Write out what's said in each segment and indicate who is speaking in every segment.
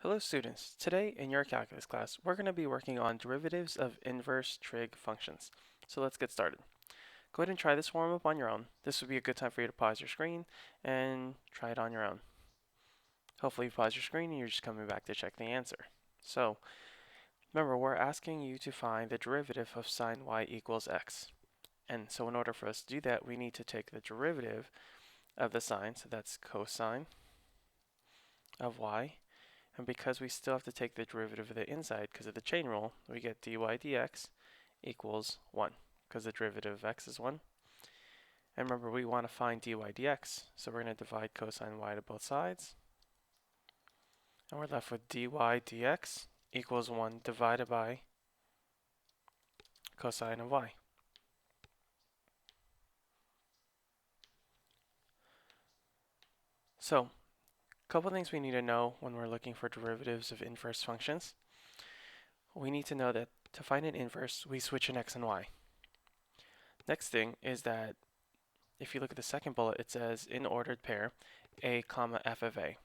Speaker 1: Hello students, today in your calculus class we're going to be working on derivatives of inverse trig functions. So let's get started. Go ahead and try this warm up on your own. This would be a good time for you to pause your screen and try it on your own. Hopefully you pause your screen and you're just coming back to check the answer. So remember, we're asking you to find the derivative of sine y equals x. And so in order for us to do that, we need to take the derivative of the sine, so that's cosine of y. And because we still have to take the derivative of the inside because of the chain rule, we get dy dx equals 1 because the derivative of x is 1. And remember, we want to find dy dx, so we're going to divide cosine y to both sides. And we're left with dy dx equals 1 divided by cosine of y. So, a couple things we need to know when we're looking for derivatives of inverse functions. We need to know that to find an inverse, we switch an x and y. Next thing is that if you look at the second bullet, it says in ordered pair a comma f of a.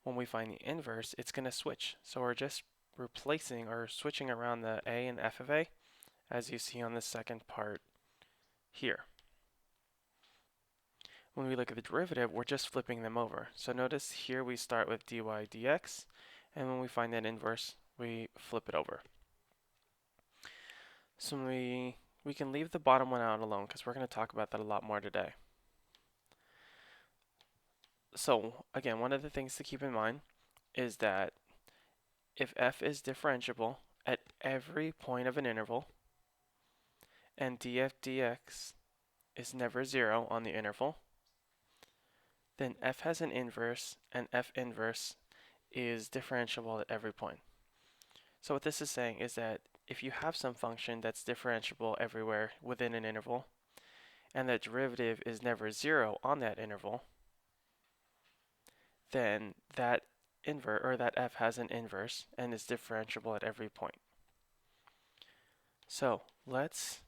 Speaker 1: When we find the inverse, it's going to switch. So we're just replacing or switching around the a and f of a, as you see on the second part here. When we look at the derivative, we're just flipping them over. So notice here we start with dy dx, and when we find that inverse, we flip it over. So we can leave the bottom one out alone because we're going to talk about that a lot more today. So again, one of the things to keep in mind is that if f is differentiable at every point of an interval and df dx is never 0 on the interval, then f has an inverse and f inverse is differentiable at every point. So what this is saying is that if you have some function that's differentiable everywhere within an interval and that derivative is never 0 on that interval, then that f has an inverse and is differentiable at every point. So let's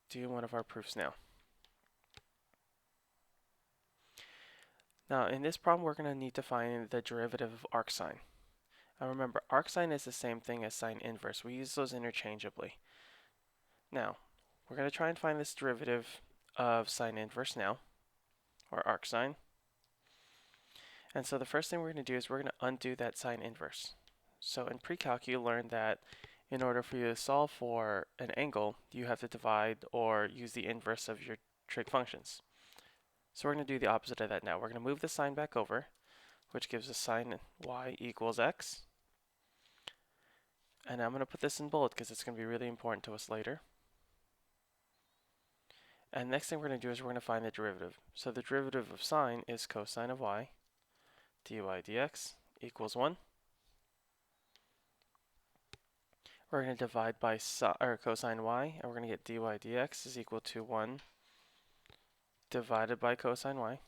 Speaker 1: do one of our proofs now. Now in this problem we're going to need to find the derivative of arcsine. Now remember, arcsine is the same thing as sine inverse. We use those interchangeably. Now we're going to try and find this derivative of sine inverse now, or arcsine. And so the first thing we're going to do is we're going to undo that sine inverse. So in pre-calc you learned that in order for you to solve for an angle, you have to divide or use the inverse of your trig functions. So we're going to do the opposite of that now. We're going to move the sign back over, which gives us sine y equals x. And I'm going to put this in bold because it's going to be really important to us later. And next thing we're going to do is we're going to find the derivative. So the derivative of sine is cosine of y, dy dx equals 1. We're going to divide by cosine y, and we're going to get dy dx is equal to 1 divided by cosine y.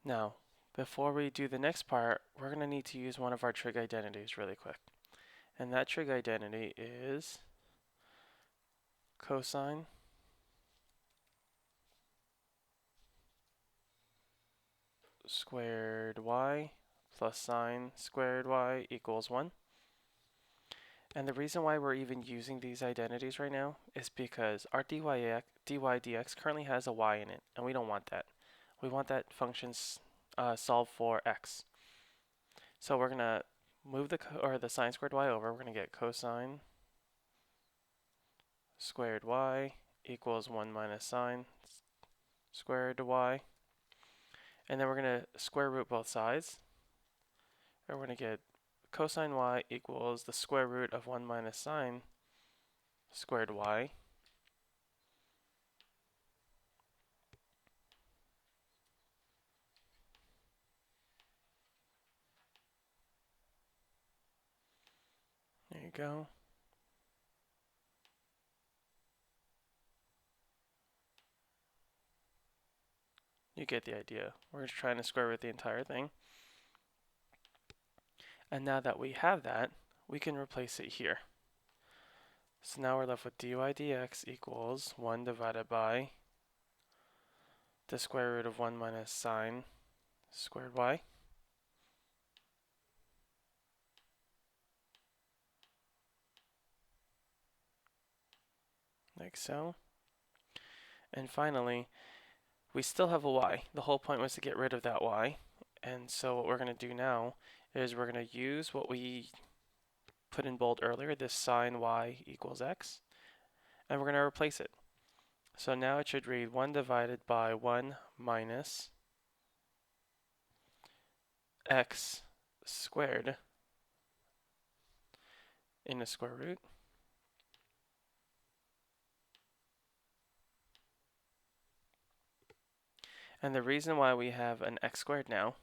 Speaker 1: Now, before we do the next part, we're going to need to use one of our trig identities really quick. And that trig identity is cosine squared y plus sine squared y equals 1. And the reason why we're even using these identities right now is because our dy dx currently has a y in it, and we don't want that. We want that function solved for x. So we're going to move the sine squared y over. We're going to get cosine squared y equals 1 minus sine squared y. And then we're going to square root both sides. And we're going to get cosine y equals the square root of 1 minus sine squared y. There you go. You get the idea. We're just trying to square root the entire thing. And now that we have that, we can replace it here. So now we're left with dy dx equals 1 divided by the square root of 1 minus sine squared y. Like so. And finally, we still have a y. The whole point was to get rid of that y. And so what we're going to do now is we're going to use what we put in bold earlier, this sine y equals x, and we're going to replace it. So now it should read 1 divided by 1 minus x squared in the square root. And the reason why we have an x squared now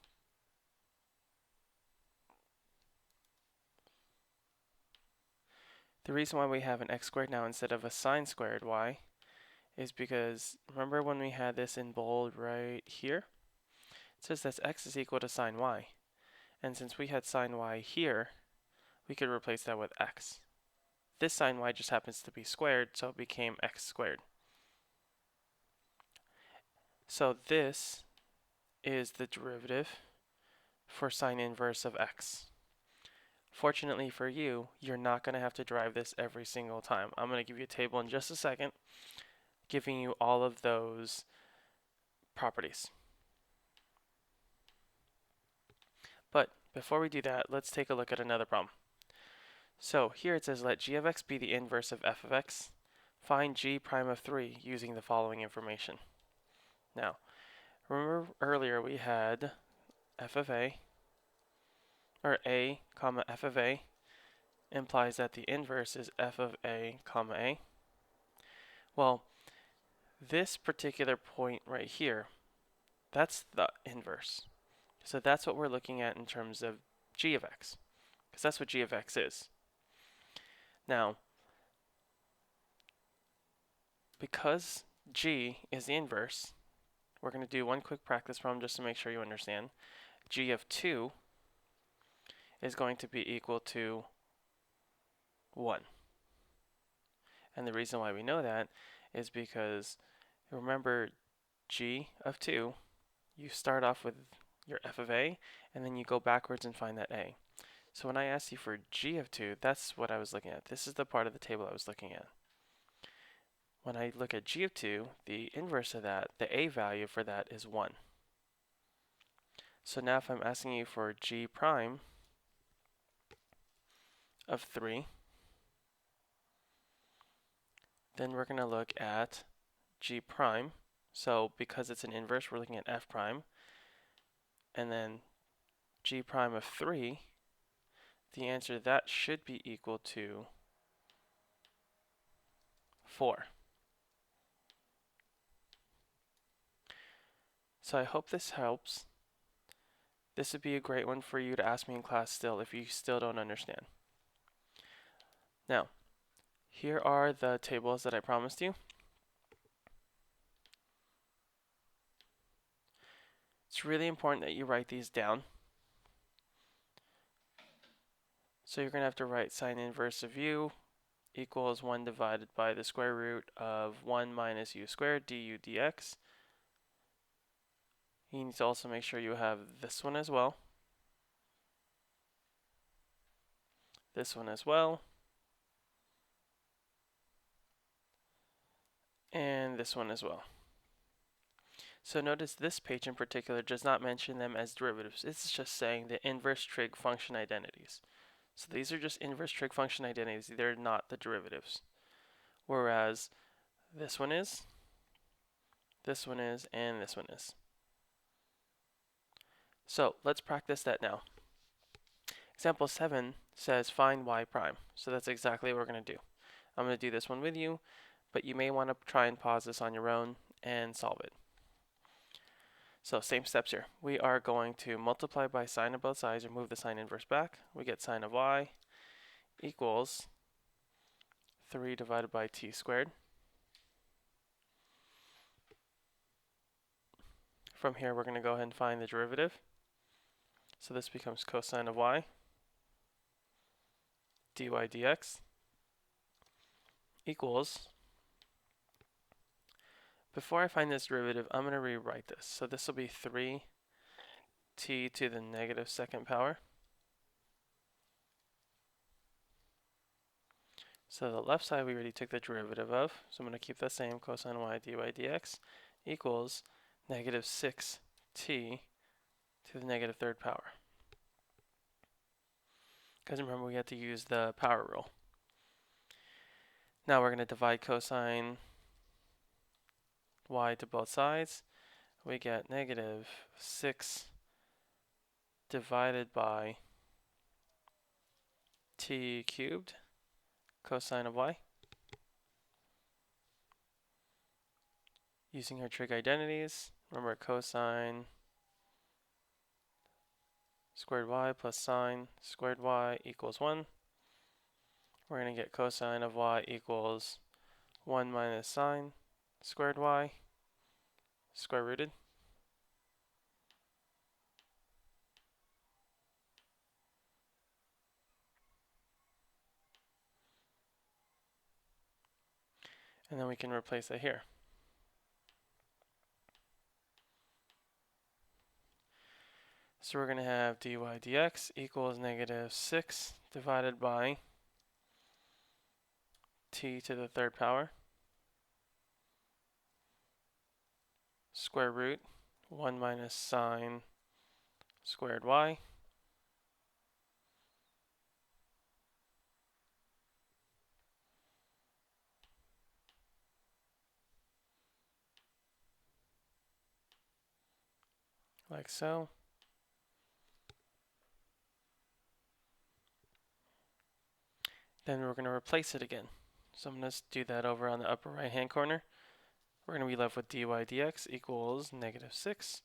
Speaker 1: instead of a sine squared y is because, remember when we had this in bold right here? It says that x is equal to sine y. And since we had sine y here, we could replace that with x. This sine y just happens to be squared, so it became x squared. So this is the derivative for sine inverse of x. Fortunately for you, you're not going to have to derive this every single time. I'm going to give you a table in just a second, giving you all of those properties. But before we do that, let's take a look at another problem. So here it says let g of x be the inverse of f of x. Find g prime of 3 using the following information. Now, remember earlier we had f of a, or a comma f of a implies that the inverse is f of a comma a. Well, this particular point right here, that's the inverse. So that's what we're looking at in terms of g of x, because that's what g of x is. Now, because g is the inverse, we're going to do one quick practice problem just to make sure you understand. G of 2 is going to be equal to 1. And the reason why we know that is because, remember, g of 2, you start off with your f of a, and then you go backwards and find that a. So when I asked you for g of 2, that's what I was looking at. This is the part of the table I was looking at. When I look at g of 2, the inverse of that, the a value for that is 1. So now if I'm asking you for g prime of 3, then we're going to look at g prime. So because it's an inverse, we're looking at f prime. And then g prime of 3, the answer to that should be equal to 4. So I hope this helps. This would be a great one for you to ask me in class still if you still don't understand. Now, here are the tables that I promised you. It's really important that you write these down. So you're going to have to write sine inverse of u equals 1 divided by the square root of 1 minus u squared du dx. You need to also make sure you have this one as well, this one as well, and this one as well. So notice this page in particular does not mention them as derivatives. It's just saying the inverse trig function identities. So these are just inverse trig function identities. They're not the derivatives. Whereas this one is, and this one is. So let's practice that now. Example 7 says find y prime. So that's exactly what we're going to do. I'm going to do this one with you, but you may want to try and pause this on your own and solve it. So same steps here. We are going to multiply by sine on both sides or move the sine inverse back. We get sine of y equals 3 divided by t squared. From here, we're going to go ahead and find the derivative. So this becomes cosine of y dy dx. equals, before I find this derivative, I'm going to rewrite this. So this will be 3t to the negative second power. So the left side we already took the derivative of, so I'm going to keep the same, cosine y dy dx equals negative 6t to the negative third power. Because remember, we had to use the power rule. Now we're going to divide cosine y to both sides. We get negative 6 divided by t cubed cosine of y. Using our trig identities, remember cosine squared y plus sine squared y equals 1. We're going to get cosine of y equals 1 minus sine squared y square rooted. And then we can replace it here. So we're going to have dy dx equals negative 6 divided by t to the third power square root 1 minus sine squared y like so. Then we're going to replace it again. So I'm going to do that over on the upper right hand corner. We're going to be left with dy dx equals negative 6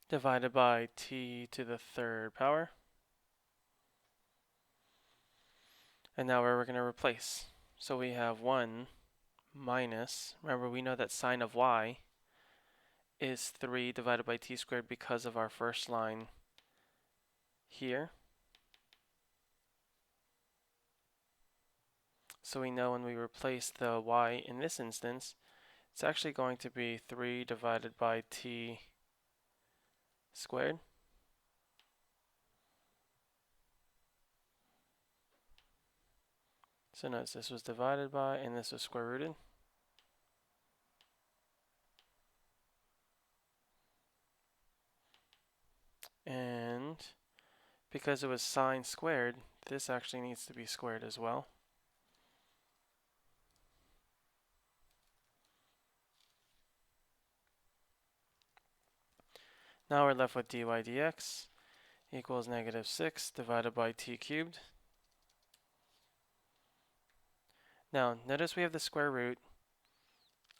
Speaker 1: divided by t to the third power. And now we're going to replace. So we have 1 minus, remember we know that sine of y is 3 divided by t squared because of our first line here. So we know when we replace the y in this instance, it's actually going to be 3 divided by t squared. So notice this was divided by and this was square rooted. And because it was sine squared, this actually needs to be squared as well. Now we're left with dy dx equals negative 6 divided by t cubed. Now notice we have the square root.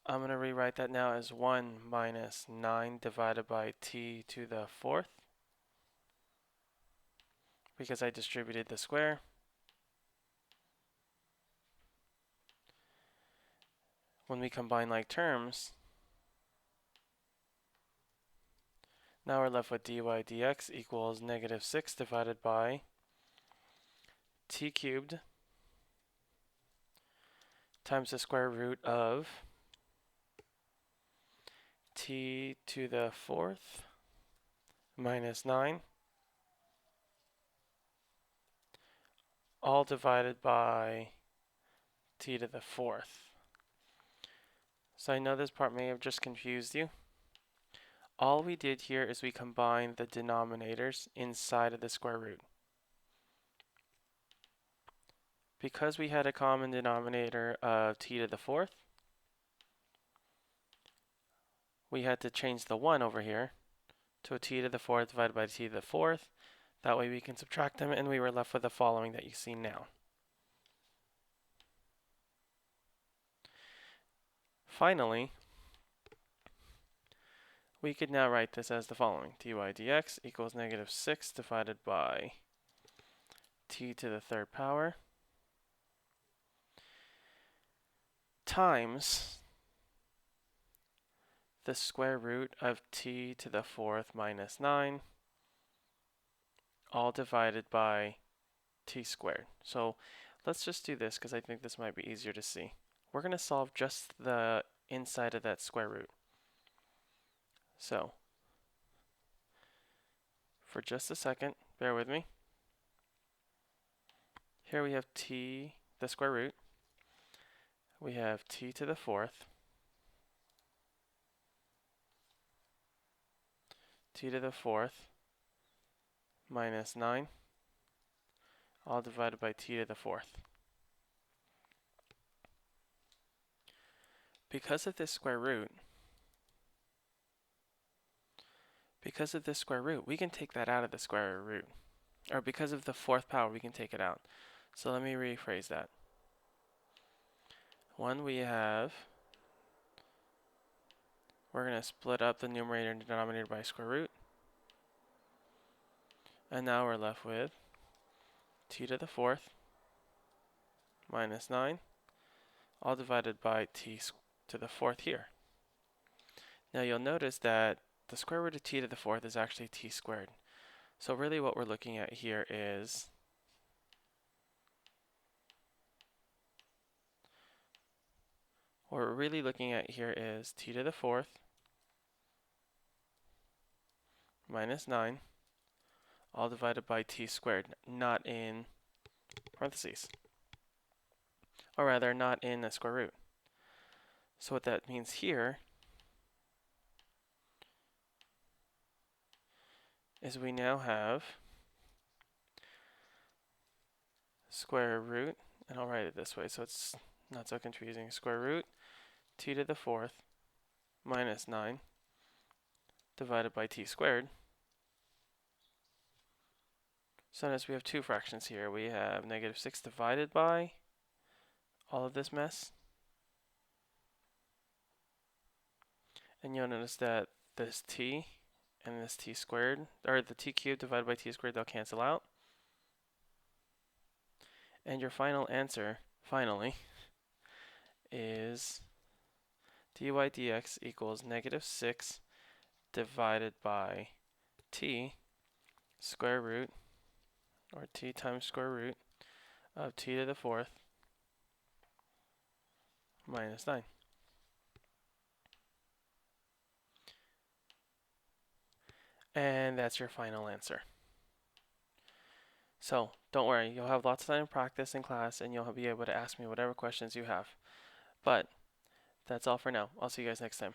Speaker 1: I'm going to rewrite that now as 1 minus 9 divided by t to the fourth, because I distributed the square. When we combine like terms, now we're left with dy dx equals negative 6 divided by t cubed times the square root of t to the fourth minus 9, all divided by t to the fourth. So I know this part may have just confused you. All we did here is we combined the denominators inside of the square root. Because we had a common denominator of t to the fourth, we had to change the 1 over here to a t to the fourth divided by t to the fourth. That way we can subtract them, and we were left with the following that you see now. Finally, we could now write this as the following. dy dx equals negative 6 divided by t to the third power times the square root of t to the fourth minus 9, all divided by t squared. So Let's just do this because I think this might be easier to see. We're going to solve just the inside of that square root. So, for just a second, bear with me. Here we have t, the square root. We have t to the fourth, t to the fourth minus 9, all divided by t to the fourth. Because of this square root, we can take that out of the square root. Or because of the fourth power, we can take it out. So let me rephrase that. We're going to split up the numerator and denominator by square root. And now we're left with t to the fourth minus 9, all divided by t to the fourth here. Now you'll notice that the square root of t to the fourth is actually t squared. So really what we're looking at here is t to the fourth minus 9, all divided by t squared, not in parentheses. Or rather, not in the square root. So what that means here is we now have square root, and I'll write it this way so it's not so confusing. Square root t to the fourth minus 9 divided by t squared. So notice we have two fractions here. We have negative 6 divided by all of this mess. And you'll notice that this t and this t squared, or the t cubed divided by t squared, they'll cancel out. And your final answer, finally, is dy dx equals negative 6 divided by t square root, or t times square root, of t to the fourth minus 9. And that's your final answer. So don't worry, you'll have lots of time to practice in class and you'll be able to ask me whatever questions you have. But that's all for now. I'll see you guys next time.